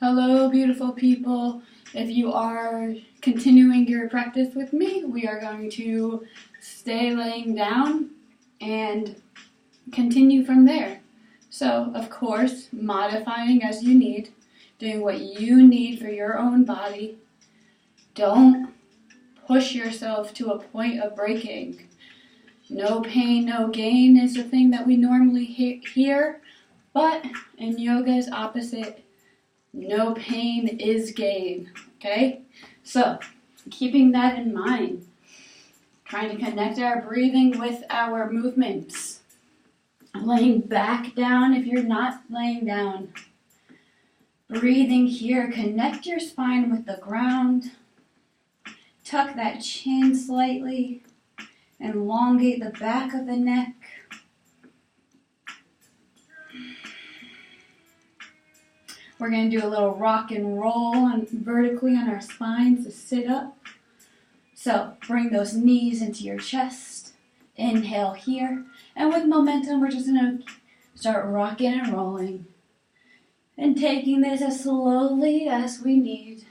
Hello, beautiful people. If you are continuing your practice with me, we are going to stay laying down and continue from there. So, of course, modifying as you need, doing what you need for your own body. Don't push yourself to a point of breaking. No pain, no gain is the thing that we normally hear, but in yoga is opposite. No pain is gain, okay? So, keeping that in mind, trying to connect our breathing with our movements. Laying back down if you're not laying down. Breathing here, connect your spine with the ground. Tuck that chin slightly. Elongate the back of the neck. We're going to do a little rock and roll vertically on our spines to sit up. So bring those knees into your chest. Inhale here. And with momentum, we're just going to start rocking and rolling. And taking this as slowly as we need.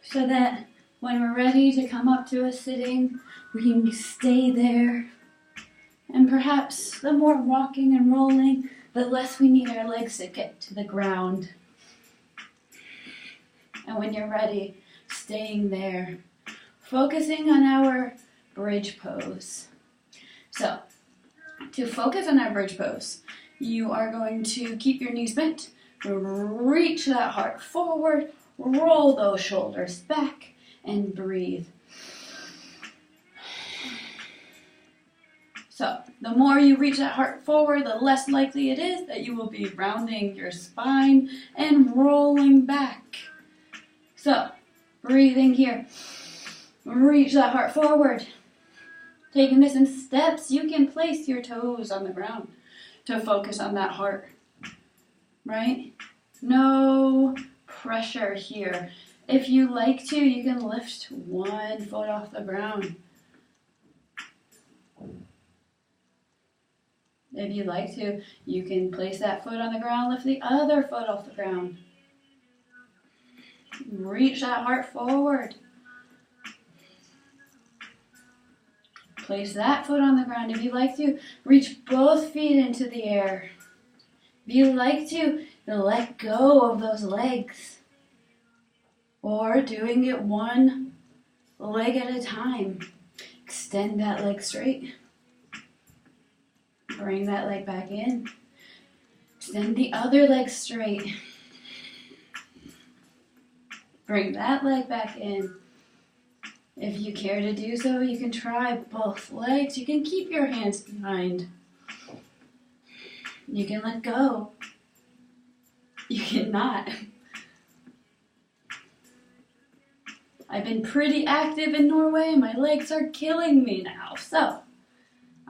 So that when we're ready to come up to a sitting, we can stay there. And perhaps the more rocking and rolling, the less we need our legs to get to the ground. And when you're ready, staying there. Focusing on our bridge pose. So, to focus on our bridge pose, you are going to keep your knees bent, reach that heart forward, roll those shoulders back, and breathe. So, the more you reach that heart forward, the less likely it is that you will be rounding your spine and rolling back. So, breathing here. Reach that heart forward. Taking this in steps, you can place your toes on the ground to focus on that heart. Right? No pressure here. If you like to, you can lift one foot off the ground. If you like to, you can place that foot on the ground, lift the other foot off the ground. Reach that heart forward. Place that foot on the ground. If you like to, reach both feet into the air. If you like to, let go of those legs. Or doing it one leg at a time. Extend that leg straight. Bring that leg back in. Extend the other leg straight. Bring that leg back in. If you care to do so, you can try both legs. You can keep your hands behind. You can let go. You cannot. I've been pretty active in Norway and my legs are killing me now. So,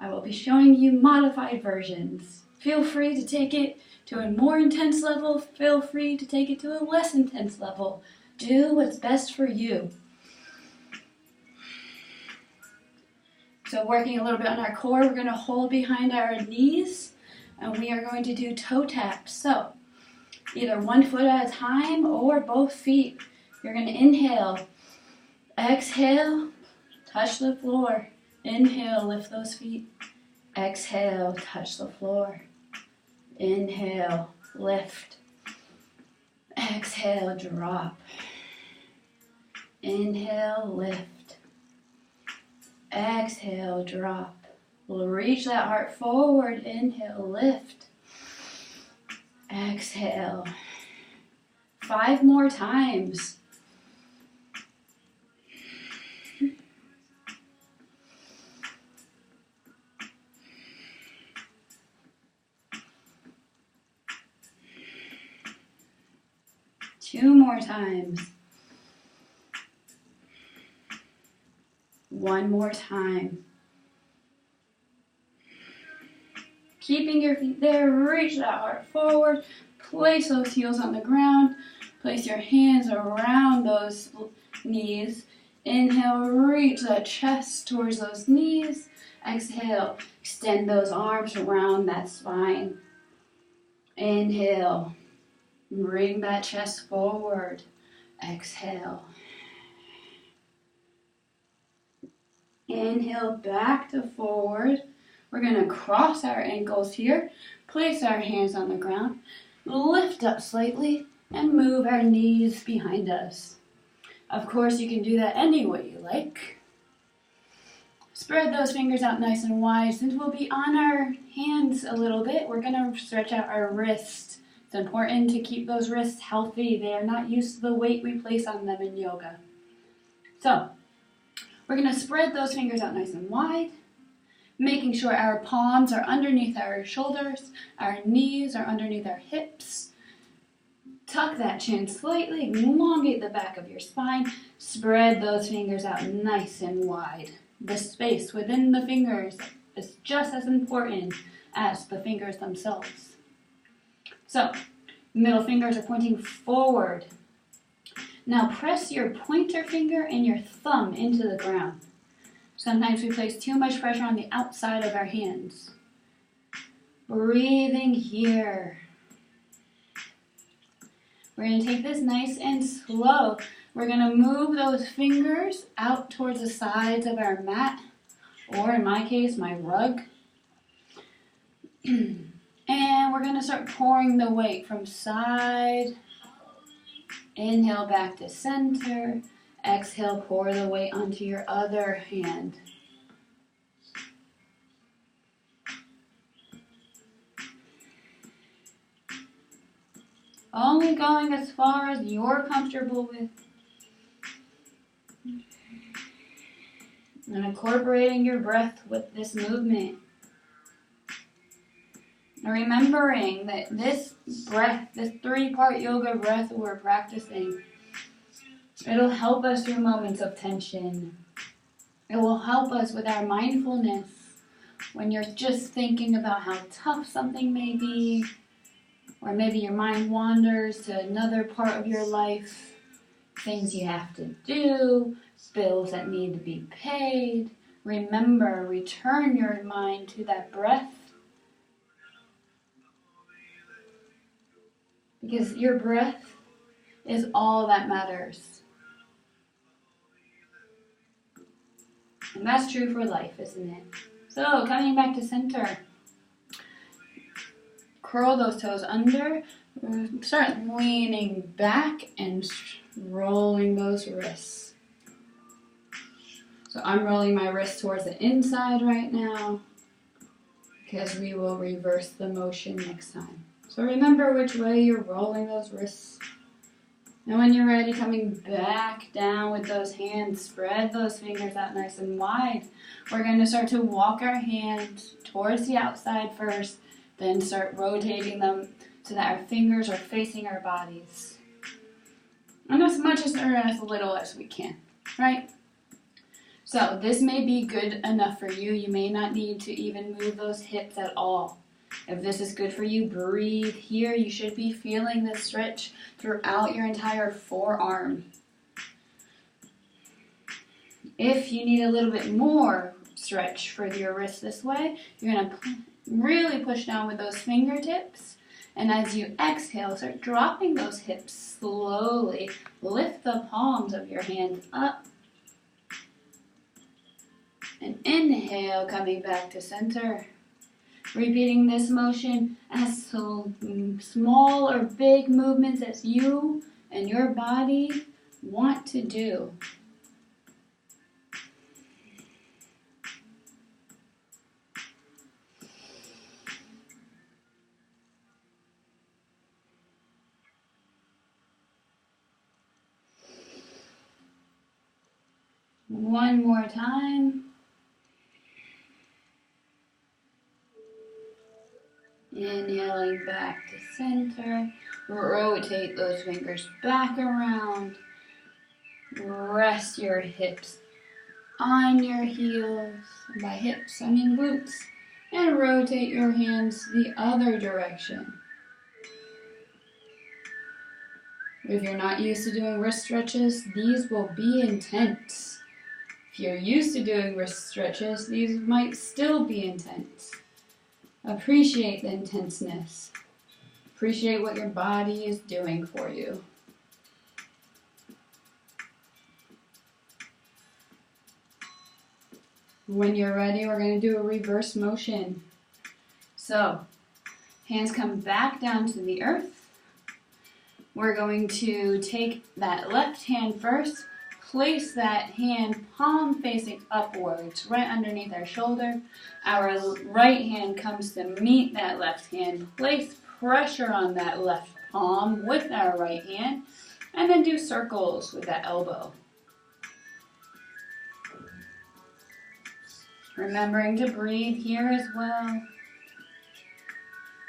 I will be showing you modified versions. Feel free to take it to a more intense level. Feel free to take it to a less intense level. Do what's best for you. So working a little bit on our core, we're going to hold behind our knees and we are going to do toe taps. So either one foot at a time or both feet. You're going to inhale, exhale, touch the floor. Inhale, lift those feet. Exhale, touch the floor. Inhale, lift. Exhale, drop. Inhale, lift. Exhale, drop. We'll reach that heart forward. Inhale, lift. Exhale. 5 more times. Two more times. One more time. Keeping your feet there, reach that heart forward. Place those heels on the ground. Place your hands around those knees. Inhale, reach that chest towards those knees. Exhale, extend those arms around that spine. Inhale. Bring that chest forward. Exhale. Inhale back to forward. We're going to cross our ankles here. Place our hands on the ground. Lift up slightly and move our knees behind us. Of course, you can do that any way you like. Spread those fingers out nice and wide. Since we'll be on our hands a little bit, we're going to stretch out our wrists. It's important to keep those wrists healthy. They are not used to the weight we place on them in yoga. So, we're going to spread those fingers out nice and wide, making sure our palms are underneath our shoulders, our knees are underneath our hips. Tuck that chin slightly, elongate the back of your spine, spread those fingers out nice and wide. The space within the fingers is just as important as the fingers themselves. So, middle fingers are pointing forward. Now press your pointer finger and your thumb into the ground. Sometimes we place too much pressure on the outside of our hands. Breathing here. We're going to take this nice and slow. We're going to move those fingers out towards the sides of our mat, or in my case, my rug. And we're going to start pouring the weight from side. Inhale back to center. Exhale, pour the weight onto your other hand. Only going as far as you're comfortable with. And incorporating your breath with this movement. And remembering that this breath, this 3-part yoga breath we're practicing, it'll help us through moments of tension. It will help us with our mindfulness when you're just thinking about how tough something may be, or maybe your mind wanders to another part of your life, things you have to do, bills that need to be paid. Remember, return your mind to that breath, because your breath is all that matters. And that's true for life, isn't it? So, coming back to center. Curl those toes under. Start leaning back and rolling those wrists. So I'm rolling my wrists towards the inside right now, because we will reverse the motion next time. So remember which way you're rolling those wrists. And when you're ready, coming back down with those hands, spread those fingers out nice and wide. We're going to start to walk our hands towards the outside first, then start rotating them so that our fingers are facing our bodies. And as much as or as little as we can, right? So this may be good enough for you. You may not need to even move those hips at all. If this is good for you, breathe here. You should be feeling this stretch throughout your entire forearm. If you need a little bit more stretch for your wrist this way, you're going to really push down with those fingertips. And as you exhale, start dropping those hips slowly. Lift the palms of your hands up. And inhale, coming back to center. Repeating this motion as small or big movements as you and your body want to do. One more time. Inhaling back to center. Rotate those fingers back around. Rest your hips on your heels. By hips, I mean glutes. And rotate your hands the other direction. If you're not used to doing wrist stretches, these will be intense. If you're used to doing wrist stretches, these might still be intense. Appreciate the intenseness. Appreciate what your body is doing for you. When you're ready, we're going to do a reverse motion. So, hands come back down to the earth. We're going to take that left hand first, place that hand palm facing upwards, right underneath our shoulder. Our right hand comes to meet that left hand. Place pressure on that left palm with our right hand, and then do circles with that elbow. Remembering to breathe here as well.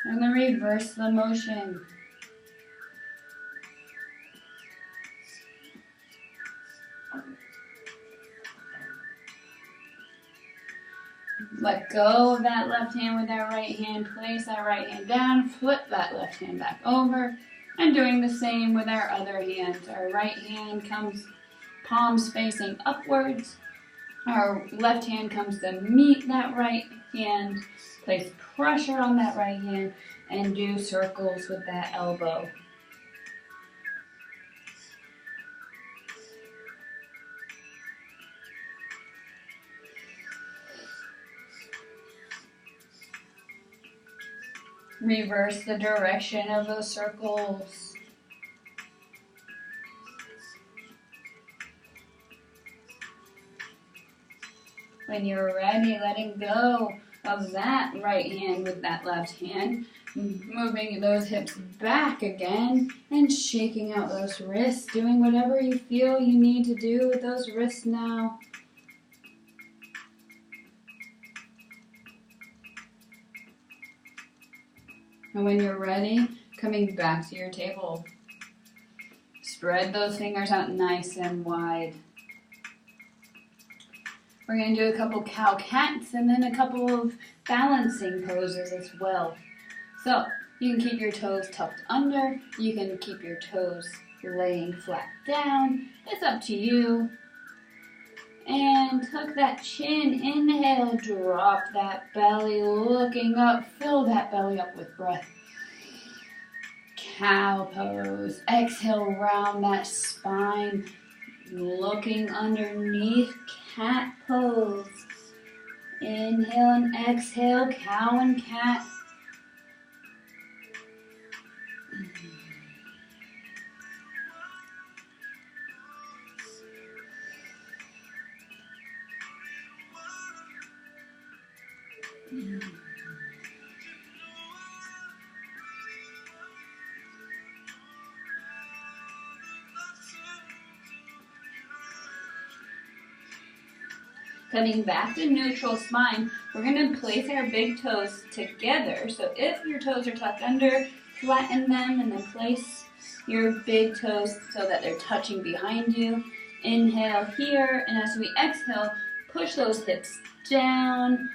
And then reverse the motion. Let go of that left hand with our right hand. Place that right hand down. Flip that left hand back over. And doing the same with our other hand. Our right hand comes palms facing upwards. Our left hand comes to meet that right hand. Place pressure on that right hand and do circles with that elbow. Reverse the direction of those circles. When you're ready, letting go of that right hand with that left hand, moving those hips back again and shaking out those wrists, doing whatever you feel you need to do with those wrists now. And when you're ready, coming back to your table. Spread those fingers out nice and wide. We're going to do a couple cow-cats and then a couple of balancing poses as well. So, you can keep your toes tucked under. You can keep your toes laying flat down. It's up to you. And tuck that chin. Inhale, drop that belly, looking up. Fill that belly up with breath. Cow pose. Exhale, round that spine. Looking underneath, cat pose. Inhale and exhale, cow and cat. Coming back to neutral spine, we're going to place our big toes together. So if your toes are tucked under, flatten them and then place your big toes so that they're touching behind you. Inhale here, and as we exhale, push those hips down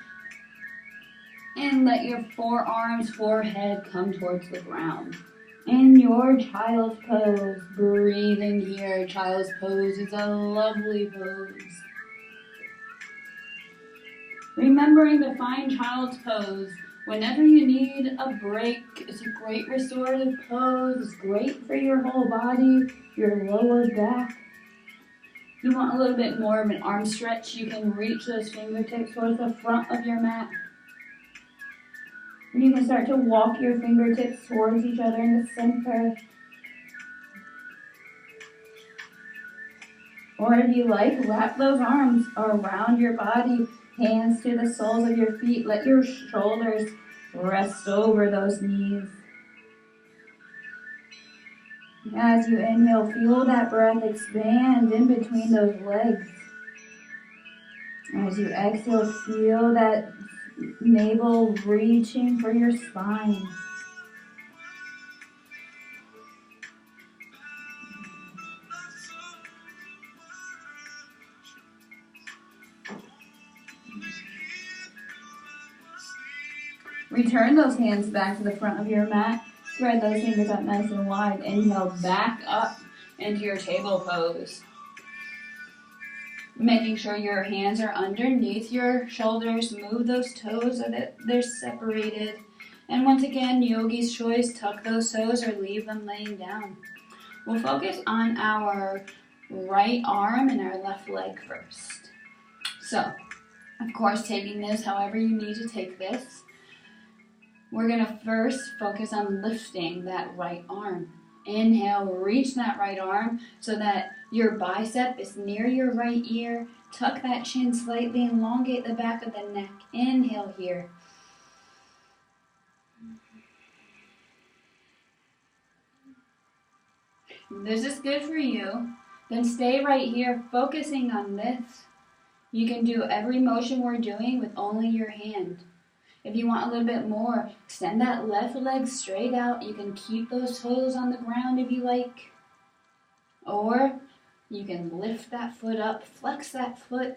and let your forearms, forehead come towards the ground. In your child's pose, breathing here. Child's pose is a lovely pose. Remembering to find child's pose whenever you need a break. It's a great restorative pose. It's great for your whole body, your lower back. If you want a little bit more of an arm stretch, you can reach those fingertips towards the front of your mat. And you can start to walk your fingertips towards each other in the center. Or if you like, wrap those arms around your body. Hands to the soles of your feet. Let your shoulders rest over those knees. As you inhale, feel that breath expand in between those legs. As you exhale, feel that navel reaching for your spine. Return those hands back to the front of your mat. Spread those fingers up nice and wide. Inhale back up into your table pose. Making sure your hands are underneath your shoulders. Move those toes so that they're separated. And once again, yogi's choice, tuck those toes or leave them laying down. We'll focus on our right arm and our left leg first. So, of course, taking this however you need to take this. We're going to first focus on lifting that right arm. Inhale, reach that right arm so that your bicep is near your right ear. Tuck that chin slightly, elongate the back of the neck. Inhale here. This is good for you. Then stay right here, focusing on this. You can do every motion we're doing with only your hand. If you want a little bit more, extend that left leg straight out. You can keep those toes on the ground if you like. Or you can lift that foot up, flex that foot,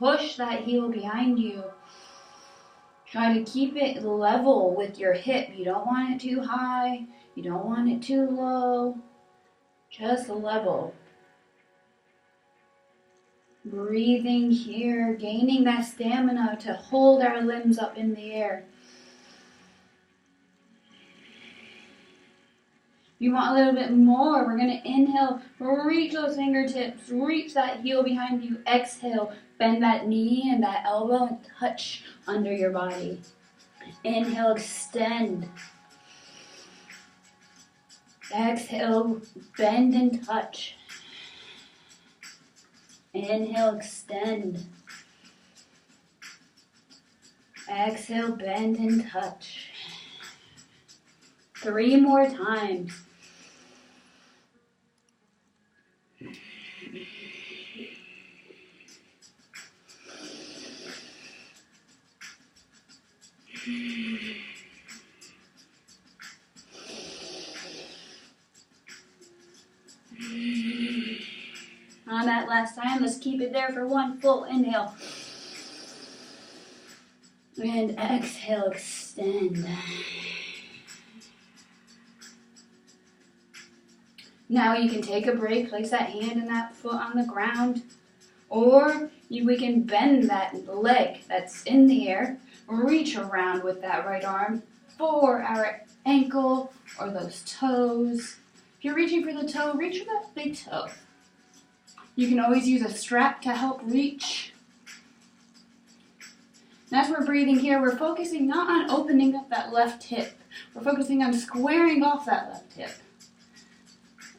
push that heel behind you. Try to keep it level with your hip. You don't want it too high. You don't want it too low. Just level. Breathing here, gaining that stamina to hold our limbs up in the air. If you want a little bit more, we're going to inhale, reach those fingertips, reach that heel behind you. Exhale, bend that knee and that elbow and touch under your body. Inhale, extend. Exhale, bend and touch. Inhale, extend. Exhale, bend and touch. 3 more times. On that last time, let's keep it there for 1 full inhale. And exhale, extend. Now you can take a break, place that hand and that foot on the ground, or we can bend that leg that's in the air, reach around with that right arm for our ankle or those toes. If you're reaching for the toe, reach for that big toe. You can always use a strap to help reach. And as we're breathing here, we're focusing not on opening up that left hip. We're focusing on squaring off that left hip.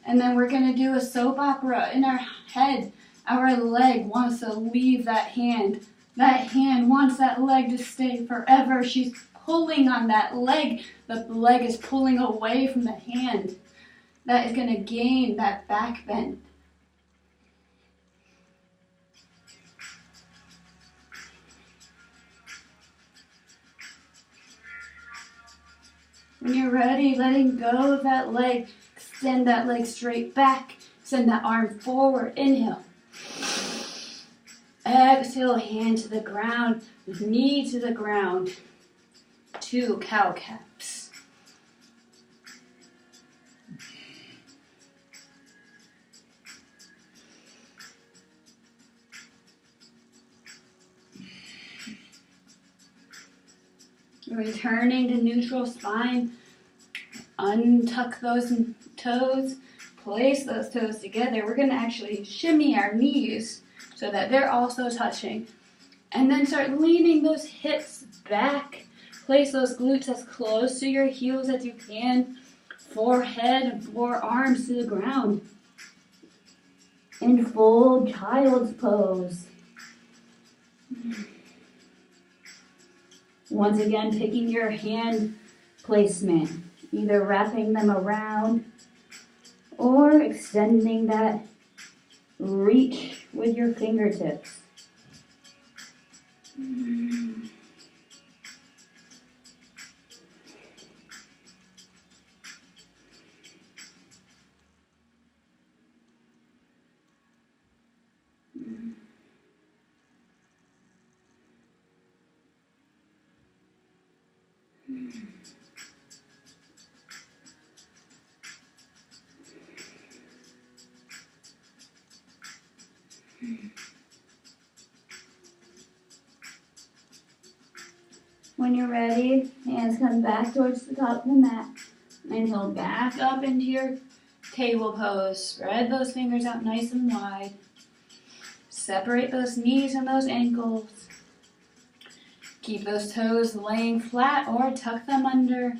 And then we're going to do a soap opera in our head. Our leg wants to leave that hand. That hand wants that leg to stay forever. She's pulling on that leg. The leg is pulling away from the hand. That is going to gain that back bend. When you're ready, letting go of that leg. Extend that leg straight back. Send that arm forward. Inhale. Exhale, hand to the ground, knee to the ground. 2 cow caps. Returning to neutral spine. Untuck those toes. Place those toes together. We're going to actually shimmy our knees so that they're also touching. And then start leaning those hips back. Place those glutes as close to your heels as you can. Forehead and forearms to the ground. In full child's pose. Once again, picking your hand placement. Either wrapping them around or extending that reach with your fingertips. When you're ready, hands come back towards the top of the mat. Inhale back up into your table pose. Spread those fingers out nice and wide. Separate those knees and those ankles. Keep those toes laying flat or tuck them under.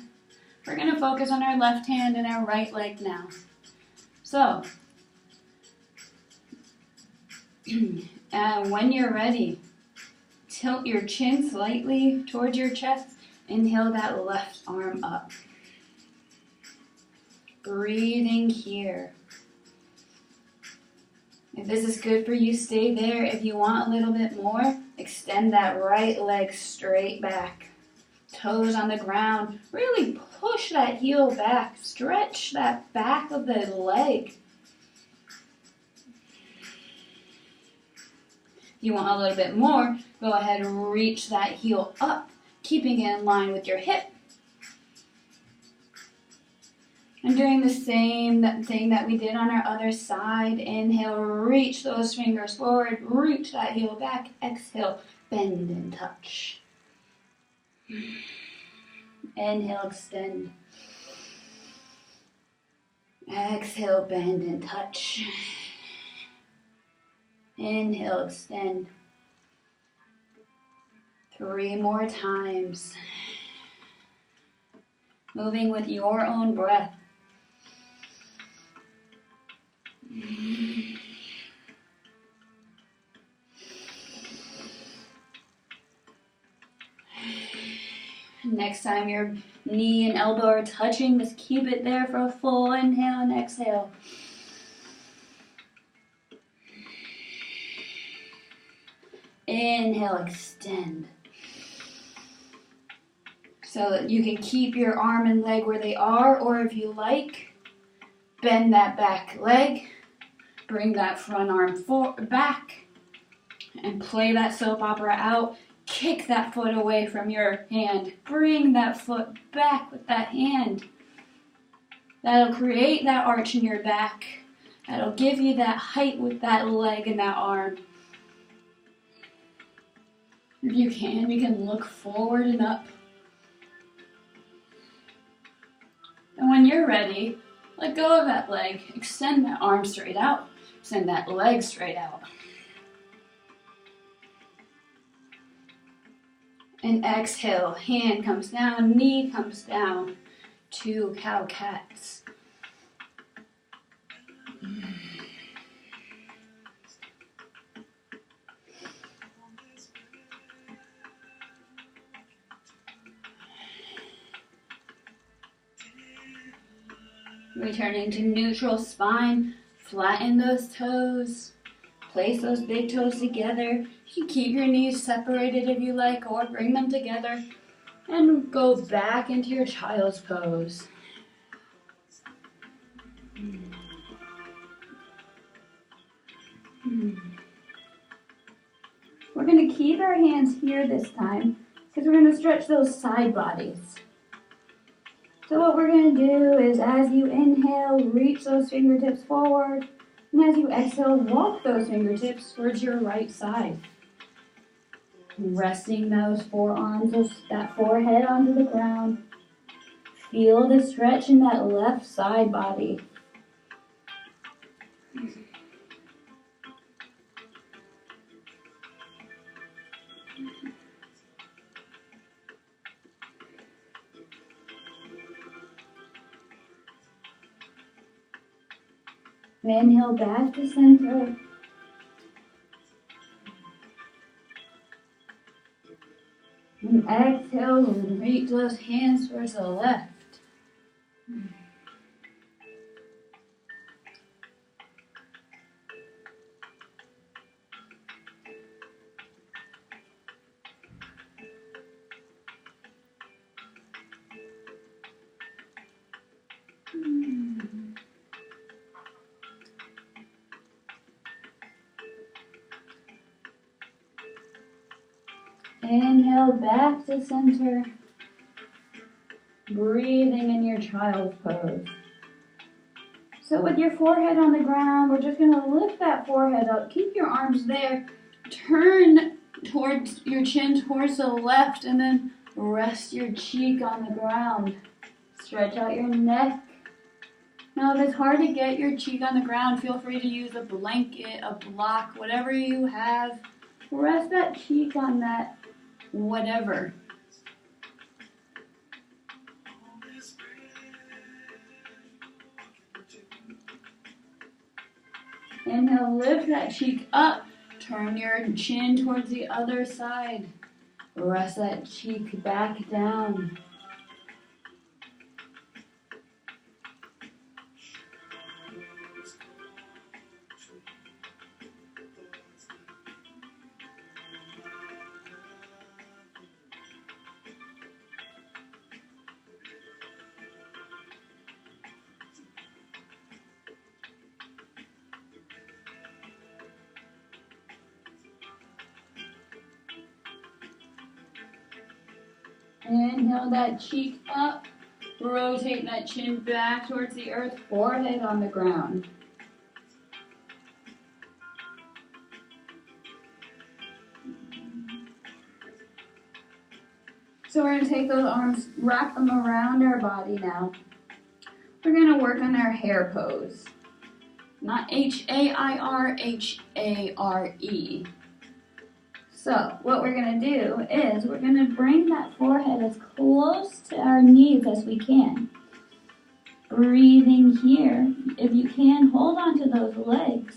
We're going to focus on our left hand and our right leg now. So, when you're ready, tilt your chin slightly towards your chest. Inhale that left arm up. Breathing here. If this is good for you, stay there. If you want a little bit more, extend that right leg straight back. Toes on the ground. Really push that heel back. Stretch that back of the leg. If you want a little bit more, go ahead and reach that heel up, keeping it in line with your hip. And doing the same thing that we did on our other side. Inhale, reach those fingers forward, reach that heel back. Exhale, bend and touch. Inhale, extend. Exhale, bend and touch. Inhale, extend. 3 more times. Moving with your own breath. Next time your knee and elbow are touching, just keep it there for a full inhale and exhale. Inhale, extend. So that you can keep your arm and leg where they are, or if you like, bend that back leg, bring that front arm back, and play that soap opera out. Kick that foot away from your hand. Bring that foot back with that hand. That'll create that arch in your back. That'll give you that height with that leg and that arm. If you can look forward and up. And when you're ready, let go of that leg. Extend that arm straight out. Extend that leg straight out. And exhale, hand comes down, knee comes down. 2 cow cats. Returning to neutral spine, flatten those toes, place those big toes together. You can keep your knees separated if you like, or bring them together and go back into your child's pose. We're going to keep our hands here this time because we're going to stretch those side bodies. So what we're going to do is, as you inhale, reach those fingertips forward. And as you exhale, walk those fingertips towards your right side. Resting those forearms, that forehead onto the ground. Feel the stretch in that left side body. Inhale back to center. And exhale, reach those hands towards the left. Inhale back to center, breathing in your child's pose. So with your forehead on the ground, we're just going to lift that forehead up. Keep your arms there. Turn towards your chin towards the left and then Rest your cheek on the ground. Stretch out your neck. Now, if it's hard to get your cheek on the ground, feel free to use a blanket, a block, whatever you have. Rest that cheek on that whatever. Inhale, lift that cheek up. Turn your chin towards the other side. Rest that cheek back down. Inhale that cheek up. Rotate that chin back towards the earth, forehead on the ground. So we're going to take those arms, wrap them around our body now. We're going to work on our hare pose. Not H-A-I-R, H-A-R-E. So what we're going to do is we're going to bring that forehead as close to our knees as we can. Breathing here. If you can, hold on to those legs.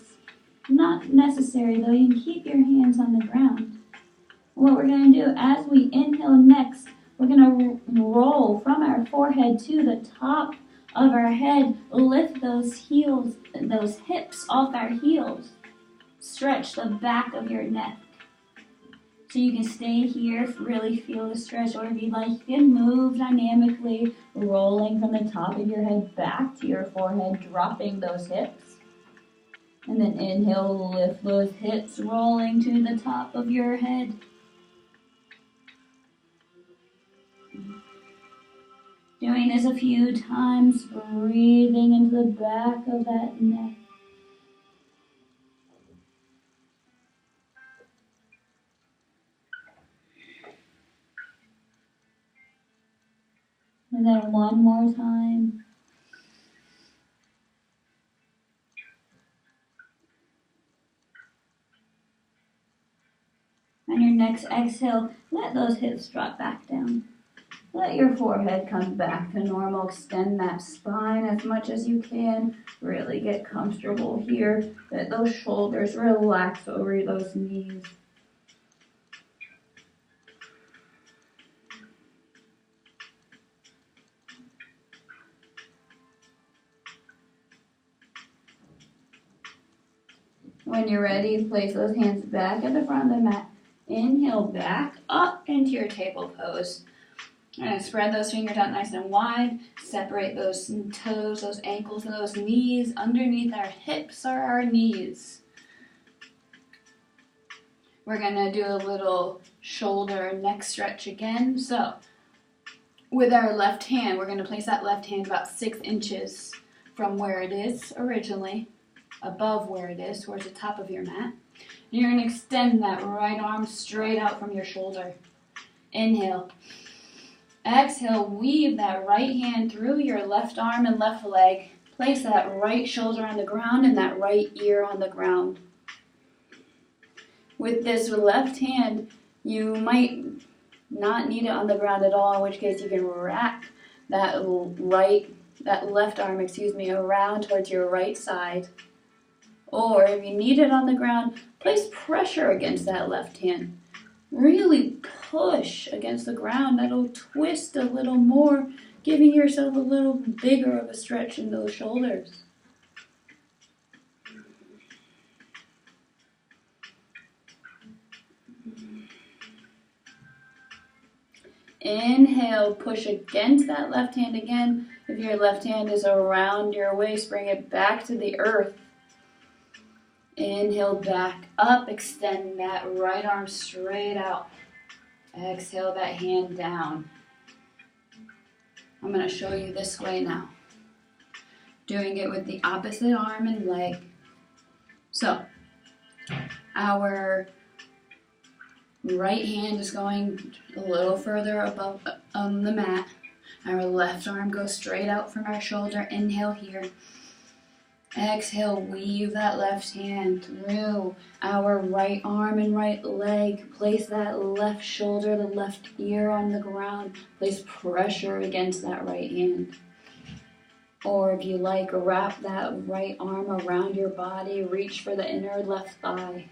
Not necessary though, you can keep your hands on the ground. What we're going to do as we inhale next, we're going to roll from our forehead to the top of our head. Lift those heels, those hips off our heels. Stretch the back of your neck. So you can stay here, really feel the stretch, or if you'd like, you can move dynamically, rolling from the top of your head back to your forehead, dropping those hips. And then inhale, lift those hips, rolling to the top of your head. Doing this a few times, breathing into the back of that neck. And then one more time. On your next exhale, let those hips drop back down. Let your forehead come back to normal. Extend that spine as much as you can. Really get comfortable here. Let those shoulders relax over those knees. When you're ready, place those hands back at the front of the mat. Inhale back up into your table pose. And spread those fingers out nice and wide. Separate those toes, those ankles, and those knees underneath our hips or our knees. We're going to do a little shoulder neck stretch again. So with our left hand, we're going to place that left hand about 6 inches from where it is originally, above where it is, towards the top of your mat. And you're going to extend that right arm straight out from your shoulder. Inhale. Exhale, weave that right hand through your left arm and left leg. Place that right shoulder on the ground and that right ear on the ground. With this left hand, you might not need it on the ground at all, in which case you can wrap that left arm, around towards your right side. Or if you need it on the ground, place pressure against that left hand. Really push against the ground. That'll twist a little more, giving yourself a little bigger of a stretch in those shoulders. Inhale, push against that left hand again. If your left hand is around your waist, bring it back to the earth. Inhale, back up, extend that right arm straight out. Exhale that hand down. I'm going to show you this way now. Doing it with the opposite arm and leg. So, our Right hand is going a little further above the mat. Our left arm goes straight out from our shoulder. Inhale here. Exhale, weave that left hand through our right arm and right leg. Place that left shoulder, the left ear on the ground. Place pressure against that right hand. Or if you like, wrap that right arm around your body. Reach for the inner left thigh.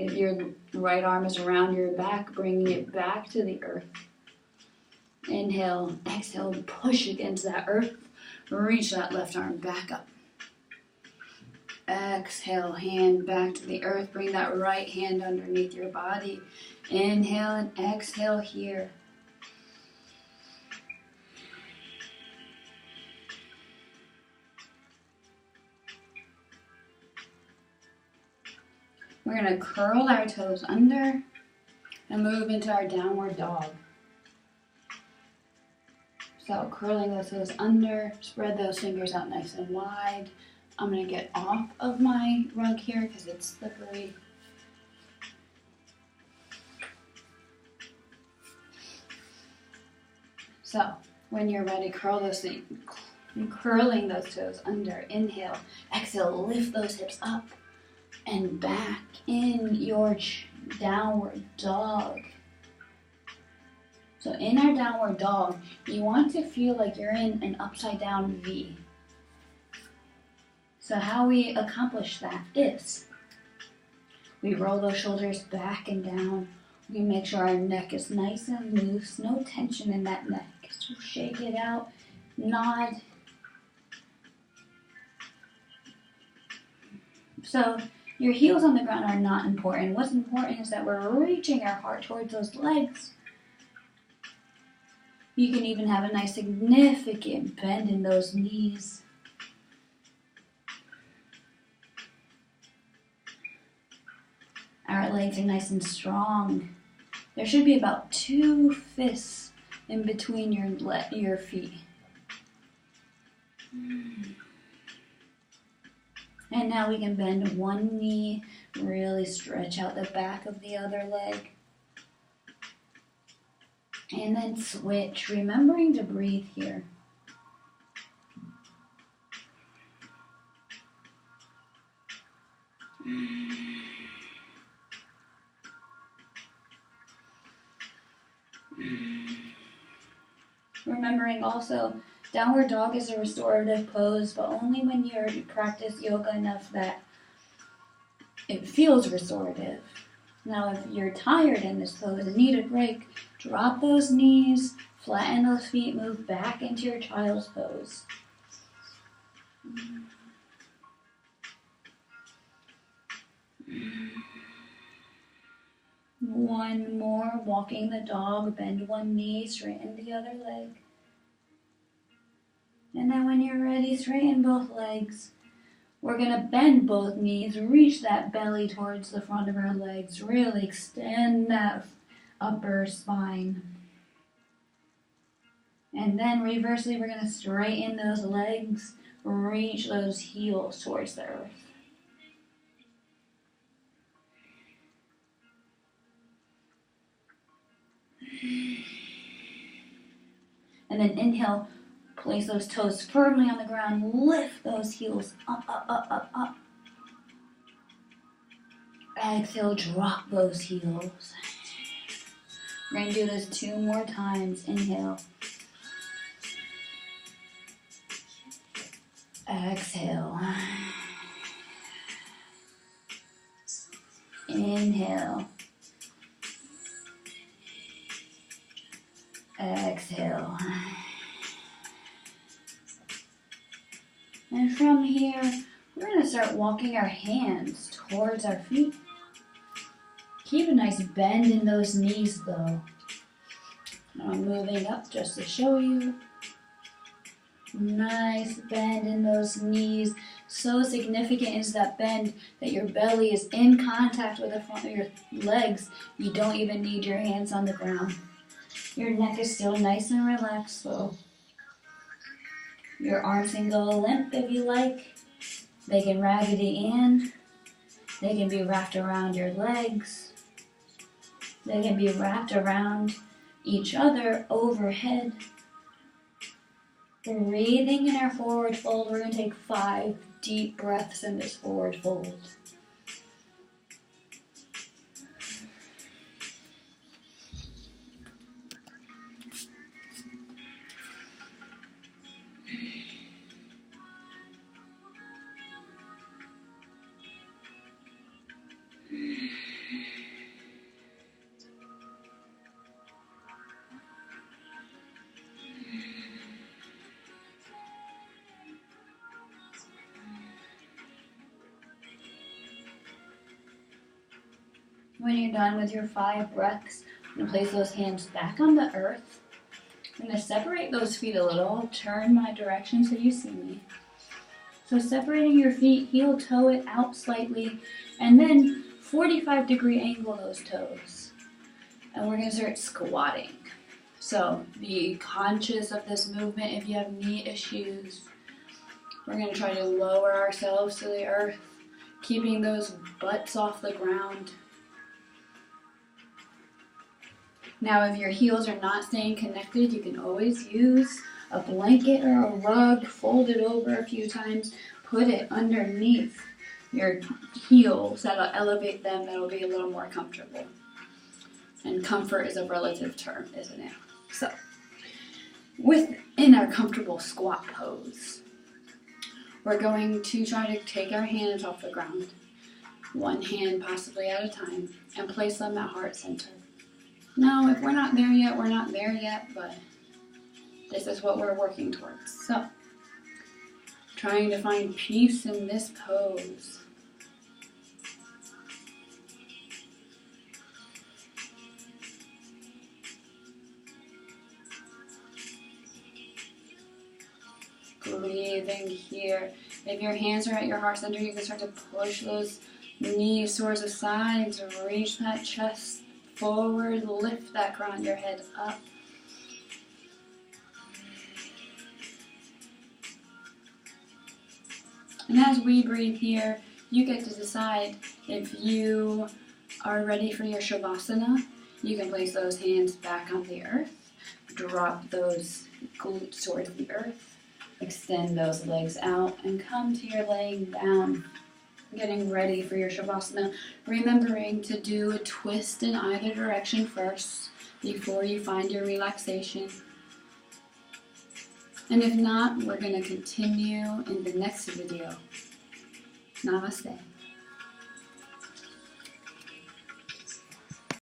If your right arm is around your back, bringing it back to the earth. Inhale, exhale, push against that earth. Reach that left arm back up. Exhale, hand back to the earth. Bring that right hand underneath your body. Inhale and exhale here. We're going to curl our toes under and move into our downward dog. So curling those toes under, spread those fingers out nice and wide. I'm going to get off of my rug here because it's slippery. So when you're ready, curling those toes under. Inhale, exhale, lift those hips up and back in your downward dog. So in our downward dog, you want to feel like you're in an upside down V. So how we accomplish that is we roll those shoulders back and down. We make sure our neck is nice and loose, no tension in that neck. So shake it out, nod. So your heels on the ground are not important. What's important is that we're reaching our heart towards those legs. You can even have a nice significant bend in those knees. Our legs are nice and strong. There should be about 2 fists in between your feet. And now we can bend one knee, really stretch out the back of the other leg. And then switch, remembering to breathe here. Remembering also, downward dog is a restorative pose, but only when you practice yoga enough that it feels restorative. Now, if you're tired in this pose and need a break, drop those knees, flatten those feet, move back into your child's pose. One more, walking the dog, bend one knee, straighten the other leg. And then when you're ready, straighten both legs. We're going to bend both knees, reach that belly towards the front of our legs, really extend that upper spine. And then reversely, we're going to straighten those legs, reach those heels towards the earth. And then inhale, place those toes firmly on the ground, lift those heels up, up, up, up, up. Exhale, drop those heels. We're going to do this 2 more times. Inhale. Exhale. Inhale. Exhale. And from here, we're going to start walking our hands towards our feet. Keep a nice bend in those knees though. I'm moving up just to show you. Nice bend in those knees. So significant is that bend that your belly is in contact with the front of your legs. You don't even need your hands on the ground. Your neck is still nice and relaxed, so your arms can go limp if you like. They can raggedy in. They can be wrapped around your legs. They can be wrapped around each other overhead. Breathing in our forward fold. We're going to take 5 deep breaths in this forward fold. When you're done with your 5 breaths, I'm going to place those hands back on the earth. I'm going to separate those feet a little. Turn my direction so you see me. So separating your feet, heel toe it out slightly, and then 45-degree angle those toes. And we're going to start squatting. So be conscious of this movement if you have knee issues. We're going to try to lower ourselves to the earth, keeping those butts off the ground. Now, if your heels are not staying connected, you can always use a blanket or a rug, fold it over a few times, put it underneath your heels. That'll elevate them, that'll be a little more comfortable. And comfort is a relative term, isn't it? So, within our comfortable squat pose, we're going to try to take our hands off the ground, one hand possibly at a time, and place them at heart center. Now, if we're not there yet, we're not there yet, but this is what we're working towards. So, trying to find peace in this pose. Breathing here. If your hands are at your heart center, you can start to push those knees towards the sides, reach that chest forward, lift that crown of your head up. And as we breathe here, you get to decide if you are ready for your savasana. You can place those hands back on the earth, drop those glutes towards the earth, extend those legs out, and come to your laying down. Getting ready for your shavasana, remembering to do a twist in either direction first before you find your relaxation. And if not, we're going to continue in the next video. Namaste.